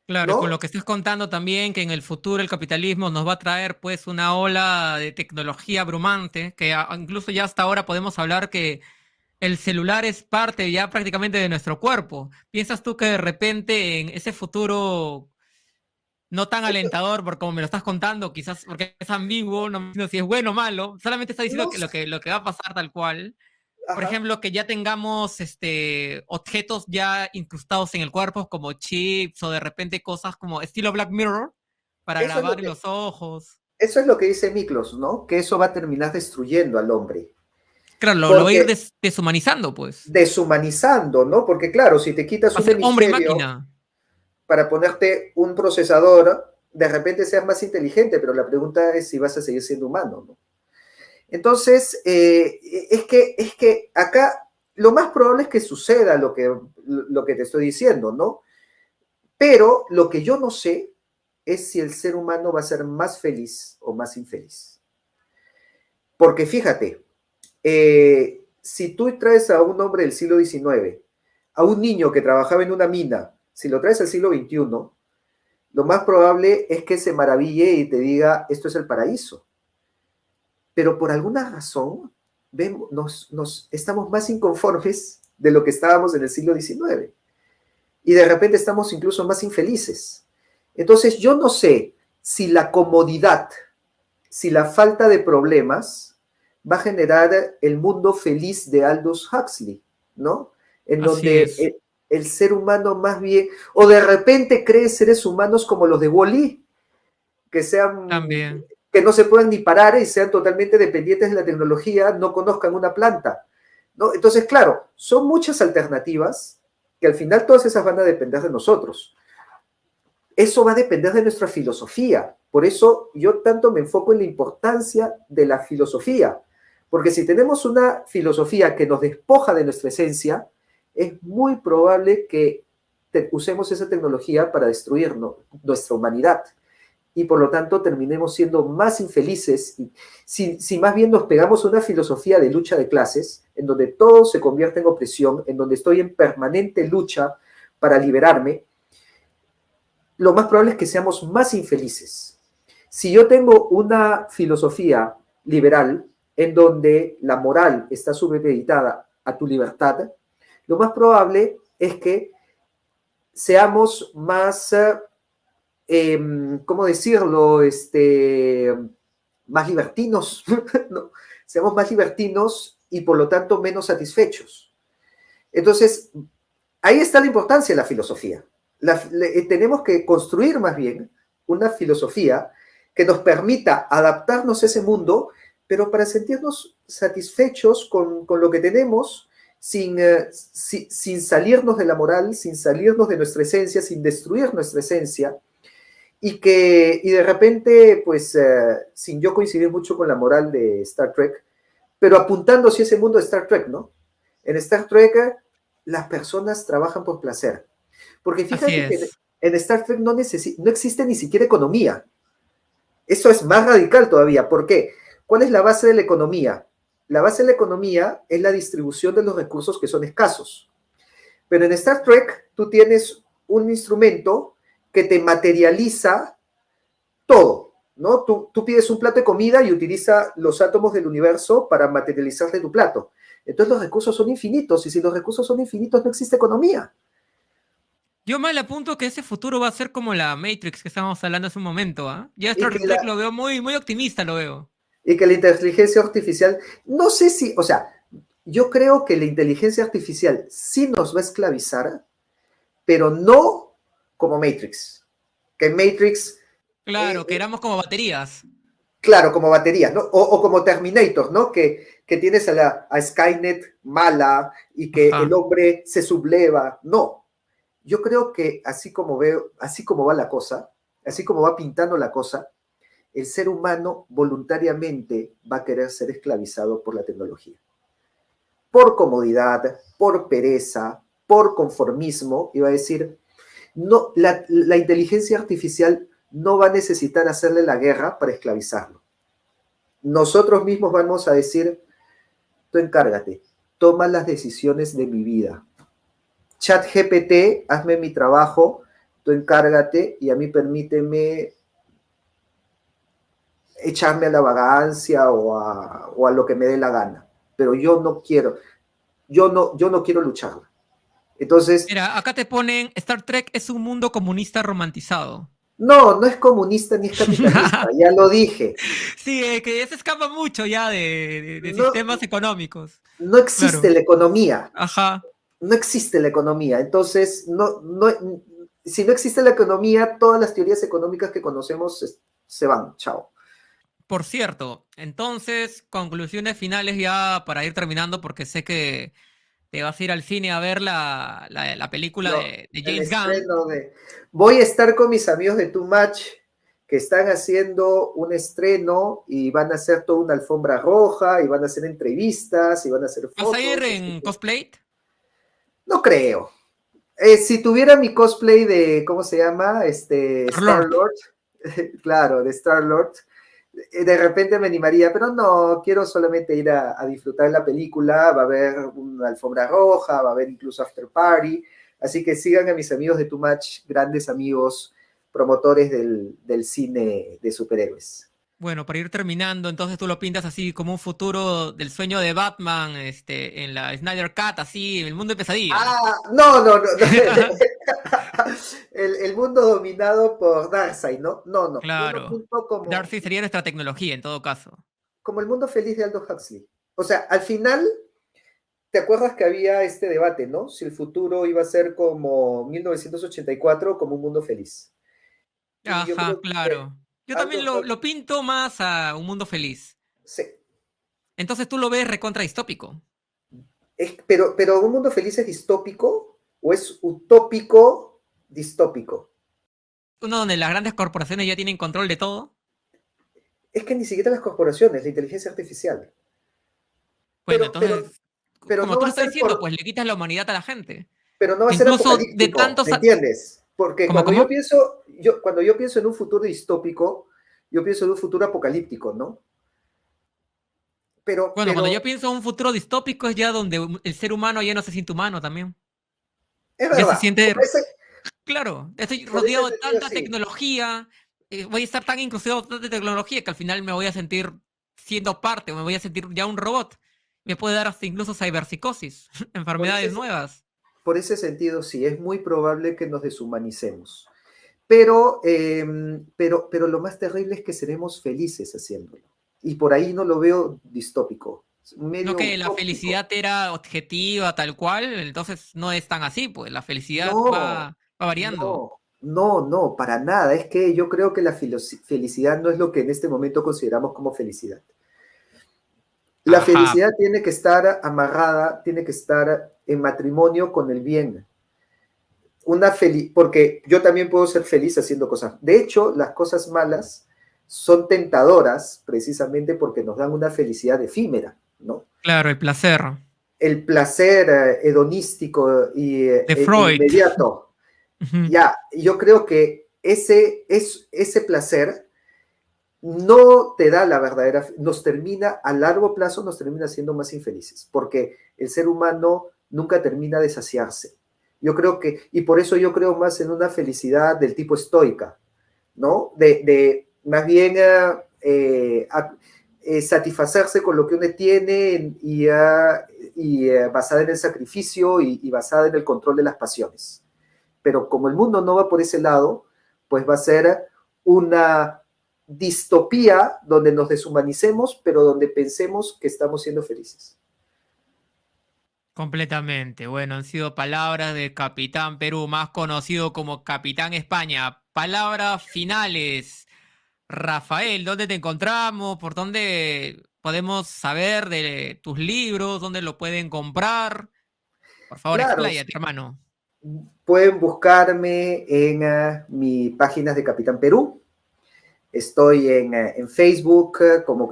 Claro, y con ¿no? lo que estás contando también, que en el futuro el capitalismo nos va a traer pues una ola de tecnología abrumante, que incluso ya hasta ahora podemos hablar que el celular es parte ya prácticamente de nuestro cuerpo. ¿Piensas tú que de repente en ese futuro no tan alentador, por como me lo estás contando, quizás porque es ambiguo, no sé si es bueno o malo, solamente está diciendo No que sé. lo que va a pasar tal cual? Por Ajá. ejemplo, que ya tengamos objetos ya incrustados en el cuerpo, como chips o de repente cosas como estilo Black Mirror para Eso es lo grabar en que, los ojos. eso es lo que dice Miklos, ¿no? Que eso va a terminar destruyendo al hombre. Claro, lo va a ir Porque deshumanizando, pues. deshumanizando, ¿no? Porque claro, si te quitas Va a un ser hombre y hemisferio máquina. para ponerte un procesador, de repente seas más inteligente, pero la pregunta es si vas a seguir siendo humano, ¿no? Entonces, es que acá lo más probable es que suceda lo que te estoy diciendo, ¿no? Pero lo que yo no sé es si el ser humano va a ser más feliz o más infeliz. Porque fíjate, si tú traes a un hombre del siglo XIX, a un niño que trabajaba en una mina, si lo traes al siglo XXI, lo más probable es que se maraville y te diga, esto es el paraíso. Pero por alguna razón estamos más inconformes de lo que estábamos en el siglo XIX. Y de repente estamos incluso más infelices. Entonces yo no sé si la comodidad, si la falta de problemas va a generar el mundo feliz de Aldous Huxley, ¿no? En Así donde es. el ser humano más bien, o de repente cree seres humanos como los de Wall-E, que sean, También. que no se puedan ni parar y sean totalmente dependientes de la tecnología, no conozcan una planta, ¿no? Entonces, claro, son muchas alternativas que al final todas esas van a depender de nosotros. Eso va a depender de nuestra filosofía, Por eso yo tanto me enfoco en la importancia de la filosofía, porque si tenemos una filosofía que nos despoja de nuestra esencia, es muy probable que usemos esa tecnología para destruir nuestra humanidad y por lo tanto terminemos siendo más infelices. Si más bien nos pegamos a una filosofía de lucha de clases, en donde todo se convierte en opresión, en donde estoy en permanente lucha para liberarme, lo más probable es que seamos más infelices. Si yo tengo una filosofía liberal en donde la moral está supeditada a tu libertad, lo más probable es que seamos más, ¿cómo decirlo? Más libertinos, ¿no? Seamos más libertinos y por lo tanto menos satisfechos. Entonces, ahí está la importancia de la filosofía. Tenemos que construir más bien una filosofía que nos permita adaptarnos a ese mundo, pero para sentirnos satisfechos con lo que tenemos, sin salirnos de la moral, sin salirnos de nuestra esencia, sin destruir nuestra esencia, y de repente, pues, sin yo coincidir mucho con la moral de Star Trek, pero apuntando hacia ese mundo de Star Trek, ¿no? En Star Trek, las personas trabajan por placer. Porque Así fíjate que es. en Star Trek no existe ni siquiera economía. Eso es más radical todavía. ¿Por qué? ¿Cuál es la base de la economía? La base de la economía es la distribución de los recursos que son escasos. Pero en Star Trek tú tienes un instrumento que te materializa todo, ¿no? Tú pides un plato de comida y utiliza los átomos del universo para materializarte tu plato. Entonces los recursos son infinitos y si los recursos son infinitos no existe economía. Yo mal apunto que ese futuro va a ser como la Matrix que estábamos hablando hace un momento, ¿ah? Ya Y Star que Trek la, lo veo muy, muy optimista, lo veo. y que la inteligencia artificial, no sé si, o sea, yo creo que la inteligencia artificial sí nos va a esclavizar, pero no como Matrix. Que Matrix, Claro, que eh, éramos como baterías. claro, como baterías, ¿no? O como Terminator, ¿no? Que tienes a Skynet mala y que el Ajá. hombre se subleva. No, yo creo que así como va la cosa, así como va pintando la cosa, el ser humano voluntariamente va a querer ser esclavizado por la tecnología. Por comodidad, por pereza, por conformismo, y va a decir, no, la inteligencia artificial no va a necesitar hacerle la guerra para esclavizarlo. Nosotros mismos vamos a decir, tú encárgate, toma las decisiones de mi vida. Chat GPT, hazme mi trabajo, tú encárgate y a mí permíteme echarme a la vagancia o a lo que me dé la gana. Pero yo no quiero luchar. Entonces, Mira, acá te ponen, Star Trek es un mundo comunista romantizado. no es comunista ni es capitalista, ya lo dije. Sí, que ya se escapa mucho ya de No, sistemas económicos. no existe Claro. la economía, Ajá. no existe la economía. Entonces, si no existe la economía, todas las teorías económicas que conocemos se van, chao. Por cierto, entonces, conclusiones finales ya para ir terminando, porque sé que te vas a ir al cine a ver la película de El James Gunn. estreno de... Voy a estar con mis amigos de Too Much que están haciendo un estreno y van a hacer toda una alfombra roja y van a hacer entrevistas y van a hacer ¿Vas a ir fotos. Así en que cosplay? no creo. Si tuviera mi cosplay de, ¿cómo se llama? Lord. Star-Lord, claro, de Star-Lord, de repente me animaría, pero no, quiero solamente ir a disfrutar la película, va a haber una alfombra roja, va a haber incluso after party, así que sigan a mis amigos de Too Much, grandes amigos, promotores del cine de superhéroes. Bueno, para ir terminando, entonces tú lo pintas así como un futuro del sueño de Batman, en la Snyder Cut, así, en el mundo de pesadillas. Ah, no. El mundo dominado por Darkseid, ¿no? No. Yo lo Claro. pinto Darcy sería nuestra tecnología en todo caso. como el mundo feliz de Aldous Huxley. O sea, al final, ¿te acuerdas que había este debate, ¿no? Si el futuro iba a ser como 1984 o como un mundo feliz. Y yo Ajá, creo que claro. Yo también Aldous lo Huxley, pinto más a un mundo feliz. sí. Entonces tú lo ves recontra distópico. Pero un mundo feliz es distópico o es utópico distópico. uno donde las grandes corporaciones ya tienen control de todo. Es que ni siquiera las corporaciones, la inteligencia artificial. Bueno, Pero, entonces, pero como no tú va lo a estás ser diciendo, pues le quitas la humanidad a la gente. pero no va a ser Incluso de apocalíptico, tantos... ¿me entiendes? Porque ¿Cómo, cómo? cuando yo pienso en un futuro distópico, yo pienso en un futuro apocalíptico, ¿no? Bueno, cuando yo Pero pienso en un futuro distópico es ya donde el ser humano ya no se siente humano también. es Ya se verdad, siente, claro, estoy por ese rodeado de sentido tanta sí. tecnología, voy a estar tan inclusivo de tanta tecnología que al final me voy a sentir siendo parte, o me voy a sentir ya un robot. Me puede dar hasta incluso ciberpsicosis, Por ese, enfermedades nuevas. por ese sentido sí, es muy probable que nos deshumanicemos. Pero lo más terrible es que seremos felices haciéndolo. Y por ahí no lo veo distópico, No medio que la utópico. felicidad era objetiva, tal cual, entonces no es tan así, pues la felicidad No, va variando. no, no, para nada. Es que yo creo que la felicidad no es lo que en este momento consideramos como felicidad. La Ajá, felicidad tiene que estar amarrada, tiene que estar en matrimonio con el bien. Porque yo también puedo ser feliz haciendo cosas. De hecho, las cosas malas son tentadoras precisamente porque nos dan una felicidad efímera, ¿no? claro, el placer El placer hedonístico de e Freud. inmediato. Ujú. Ya, yo creo que ese placer no te da la verdadera, nos termina, a largo plazo nos termina siendo más infelices, porque el ser humano nunca termina de saciarse. Yo creo que, y por eso yo creo más en una felicidad del tipo estoica, ¿no? De más bien satisfacerse con lo que uno tiene basada en el sacrificio y basada en el control de las pasiones. Pero como el mundo no va por ese lado, pues va a ser una distopía donde nos deshumanicemos, pero donde pensemos que estamos siendo felices. Completamente. Bueno, han sido palabras de Capitán Perú, más conocido como Capitán España. Palabras finales. Rafael, ¿dónde te encontramos? ¿Por dónde podemos saber de tus libros? ¿Dónde lo pueden comprar? Por favor, Claro, expláyate, hermano. pueden buscarme en mis páginas de Capitán Perú. Estoy en Facebook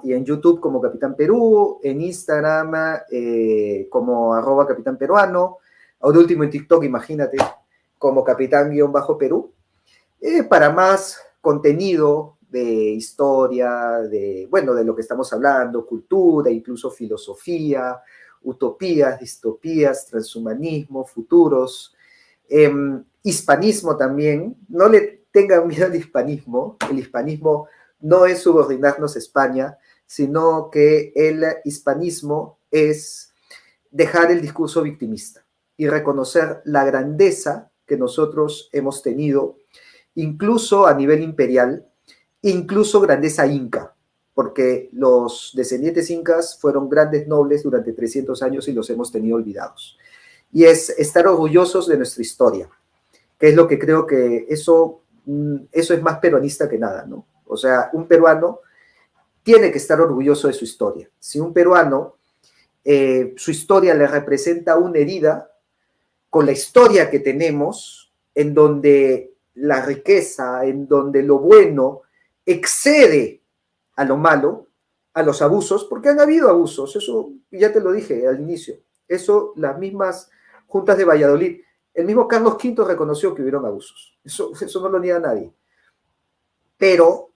y en YouTube como Capitán Perú, en Instagram como @Capitán Peruano, o de último en TikTok, imagínate, como Capitán-Perú. Para más contenido de historia, bueno, de lo que estamos hablando, cultura, incluso filosofía, utopías, distopías, transhumanismo, futuros, hispanismo también. No le tengan miedo al hispanismo. El hispanismo no es subordinarnos a España, sino que el hispanismo es dejar el discurso victimista y reconocer la grandeza que nosotros hemos tenido, incluso a nivel imperial, incluso grandeza inca, porque los descendientes incas fueron grandes nobles durante 300 años y los hemos tenido olvidados. Y es estar orgullosos de nuestra historia, que es lo que creo que eso es más peronista que nada, ¿no? O sea, un peruano tiene que estar orgulloso de su historia. Si un peruano, su historia le representa una herida, con la historia que tenemos, en donde la riqueza, en donde lo bueno excede a lo malo, a los abusos, porque han habido abusos, eso ya te lo dije al inicio, eso las mismas juntas de Valladolid, el mismo Carlos V reconoció que hubieron abusos, eso no lo niega nadie, pero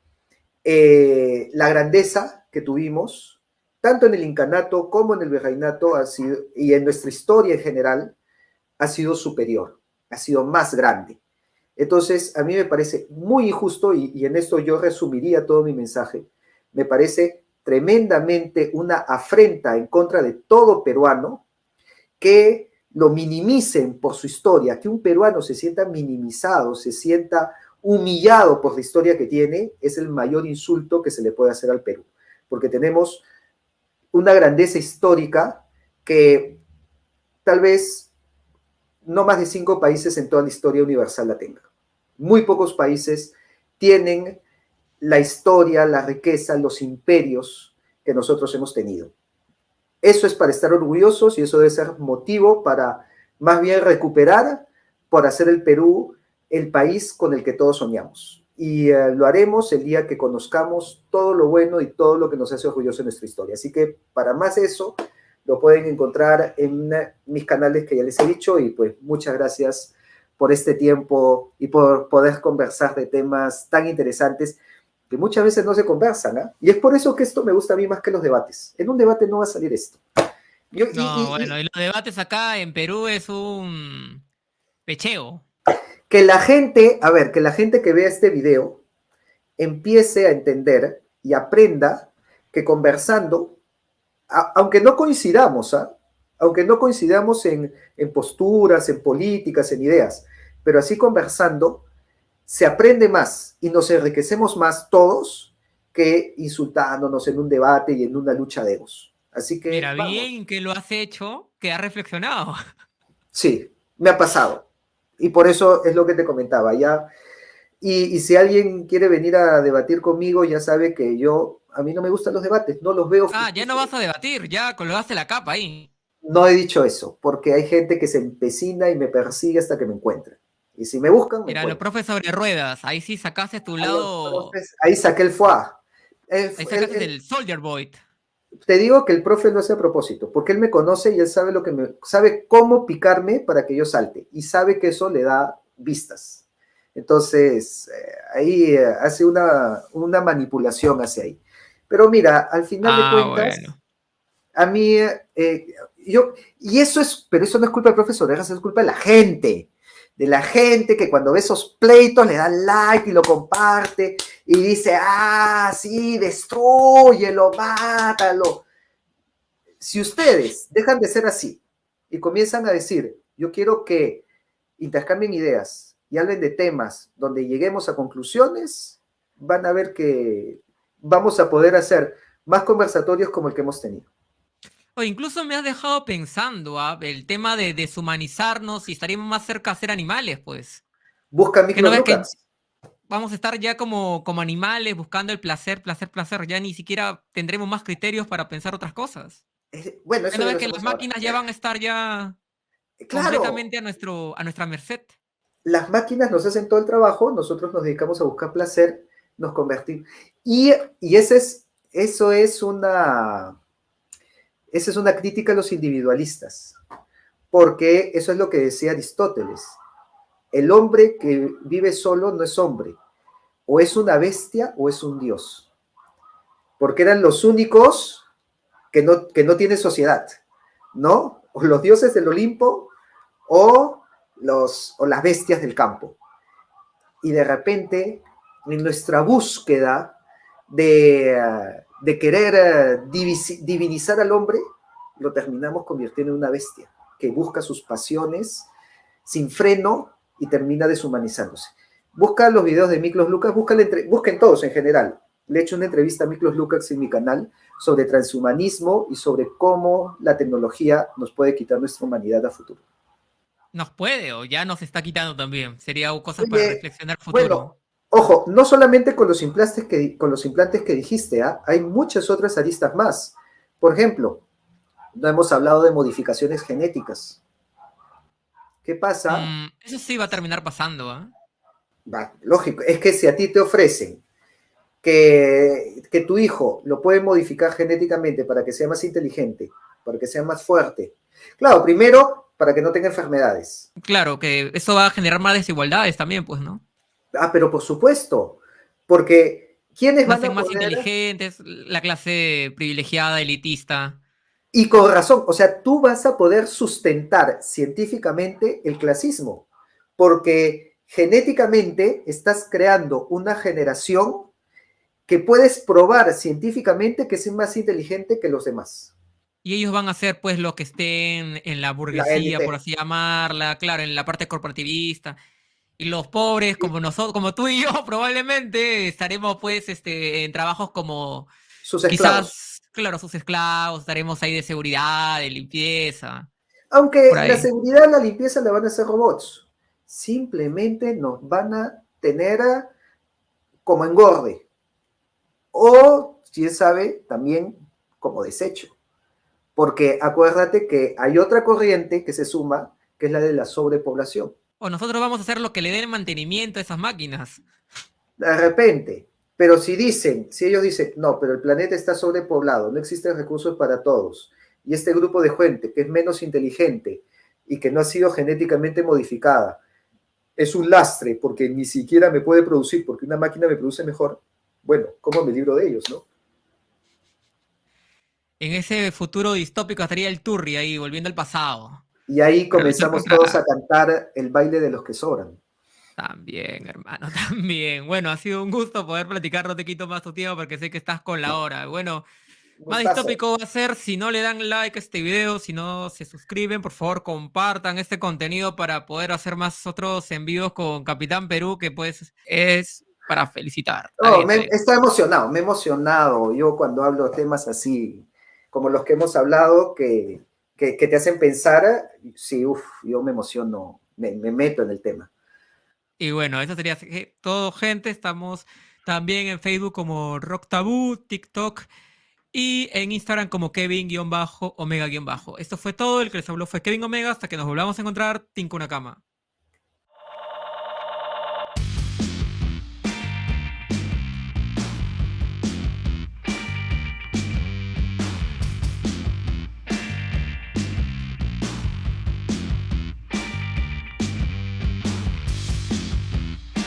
la grandeza que tuvimos, tanto en el incanato como en el virreinato y en nuestra historia en general, ha sido superior, ha sido más grande. Entonces, a mí me parece muy injusto, y en esto yo resumiría todo mi mensaje, me parece tremendamente una afrenta en contra de todo peruano que lo minimicen por su historia, que un peruano se sienta minimizado, se sienta humillado por la historia que tiene, es el mayor insulto que se le puede hacer al Perú, porque tenemos una grandeza histórica que tal vez no más de 5 países en toda la historia universal la tengan. Muy pocos países tienen la historia, la riqueza, los imperios que nosotros hemos tenido. Eso es para estar orgullosos y eso debe ser motivo para más bien recuperar, por hacer el Perú el país con el que todos soñamos. Y lo haremos el día que conozcamos todo lo bueno y todo lo que nos hace orgullosos en nuestra historia. Así que para más eso, lo pueden encontrar en mis canales que ya les he dicho y pues muchas gracias por este tiempo y por poder conversar de temas tan interesantes que muchas veces no se conversan, ¿eh? Y es por eso que esto me gusta a mí más que los debates. En un debate no va a salir esto. Yo, No, bueno, y los debates acá en Perú es un pecheo. que la gente, a ver, que la gente que vea este video empiece a entender y aprenda que conversando, aunque no coincidamos, ¿ah? Aunque no coincidamos en posturas, en políticas, en ideas, pero así conversando se aprende más y nos enriquecemos más todos que insultándonos en un debate y en una lucha de egos. Así que Mira, vamos. bien que lo has hecho, que has reflexionado. Sí, me ha pasado. Y por eso es lo que te comentaba. Ya. Y si alguien quiere venir a debatir conmigo, ya sabe que a mí no me gustan los debates, no los veo Ah, ya no fructíferos. vas a debatir, ya colgaste la capa ahí. No he dicho eso, porque hay gente que se empecina y me persigue hasta que me encuentra. Y si me buscan, me Mira, los encuentran. profes sobre ruedas, ahí sí sacaste tu A los lado, profes, ahí saqué el foie. ahí sacaste el Soldier Boy. Te digo que el profe lo hace a propósito, porque él me conoce y él sabe sabe cómo picarme para que yo salte y sabe que eso le da vistas. Entonces, ahí hace una manipulación hacia ahí. Pero mira, al final de Ah, cuentas, bueno. a mí, y eso pero eso no es culpa del profesor, eso es culpa de la gente que cuando ve esos pleitos le da like y lo comparte y dice, ah, sí, destruyelo, mátalo. Si ustedes dejan de ser así y comienzan a decir, yo quiero que intercambien ideas y hablen de temas donde lleguemos a conclusiones, van a ver que vamos a poder hacer más conversatorios como el que hemos tenido. O incluso me has dejado pensando, el tema de deshumanizarnos y estaríamos más cerca a ser animales, pues. Busca Que no Miklos ves que Lucas. vamos a estar ya como animales buscando el placer, placer, placer. Ya ni siquiera tendremos más criterios para pensar otras cosas. Bueno, Que eso no ya lo ves que las hacemos ahora. máquinas ya van a estar ya Claro, completamente a nuestra merced. las máquinas nos hacen todo el trabajo, nosotros nos dedicamos a buscar placer, nos convertimos. Y esa es una crítica a los individualistas, porque eso es lo que decía Aristóteles. El hombre que vive solo no es hombre, o es una bestia o es un dios, porque eran los únicos que no tienen sociedad, ¿no? O los dioses del Olimpo o, o las bestias del campo. Y de repente, en nuestra búsqueda de querer divinizar al hombre, lo terminamos convirtiendo en una bestia que busca sus pasiones sin freno y termina deshumanizándose. Busca los videos de Miklos Lukács, busquen todos en general. Le he hecho una entrevista a Miklos Lukács en mi canal sobre transhumanismo y sobre cómo la tecnología nos puede quitar nuestra humanidad a futuro. Nos puede o ya nos está quitando también. Sería cosas para Oye, reflexionar futuro. bueno, ojo, no solamente con los implantes que dijiste, ¿ah? Hay muchas otras aristas más. Por ejemplo, no hemos hablado de modificaciones genéticas. ¿Qué pasa? Eso sí va a terminar pasando, ¿ah? Lógico, es que si a ti te ofrecen que tu hijo lo puede modificar genéticamente para que sea más inteligente, para que sea más fuerte. Claro, primero, para que no tenga enfermedades. Claro, que eso va a generar más desigualdades también, pues, ¿no? Ah, pero por supuesto, porque ¿quiénes van Nacen a más poder? inteligentes, la clase privilegiada, elitista. Y con razón, o sea, tú vas a poder sustentar científicamente el clasismo, porque genéticamente estás creando una generación que puedes probar científicamente que es más inteligente que los demás. Y ellos van a ser, pues, los que estén en la La burguesía, por élite. así llamarla, claro, en la parte corporativista. Y los pobres, como nosotros, como tú y yo, probablemente estaremos, pues, en trabajos como, Sus esclavos. quizás, claro, sus esclavos, estaremos ahí de seguridad, de limpieza, por Aunque la ahí. seguridad, la limpieza la van a hacer robots. Simplemente nos van a tener como engorde. O, quién sabe, también como desecho. Porque acuérdate que hay otra corriente que se suma, que es la de la sobrepoblación. O nosotros vamos a hacer lo que le den mantenimiento a esas máquinas. De repente. Pero si ellos dicen, no, pero el planeta está sobrepoblado, no existen recursos para todos, y este grupo de gente que es menos inteligente y que no ha sido genéticamente modificada, es un lastre porque ni siquiera me puede producir, porque una máquina me produce mejor, bueno, ¿cómo me libro de ellos, no? En ese futuro distópico estaría el Turri ahí, volviendo al pasado. Y ahí Pero lo hizo comenzamos todos a encontrar. cantar el baile de los que sobran. También, hermano, también. Bueno, ha sido un gusto poder platicar, no te quito más tu tiempo porque sé que estás con la hora. Bueno, más Gustazo. distópico va a ser si no le dan like a este video, si no se suscriben, por favor compartan este contenido para poder hacer más otros envíos con Capitán Perú, que pues es para felicitar. Está Oh, bien, está bien. estoy emocionado, me he emocionado. Yo cuando hablo temas así, como los que hemos hablado, que te hacen pensar, sí, uff, yo me emociono, me meto en el tema. Y bueno, eso sería todo, gente. Estamos también en Facebook como Rock Tabú, TikTok y en Instagram como Kevin-Omega-. Esto fue todo. El que les habló fue Kevin Omega. Hasta que nos volvamos a encontrar, Tinko Nakama.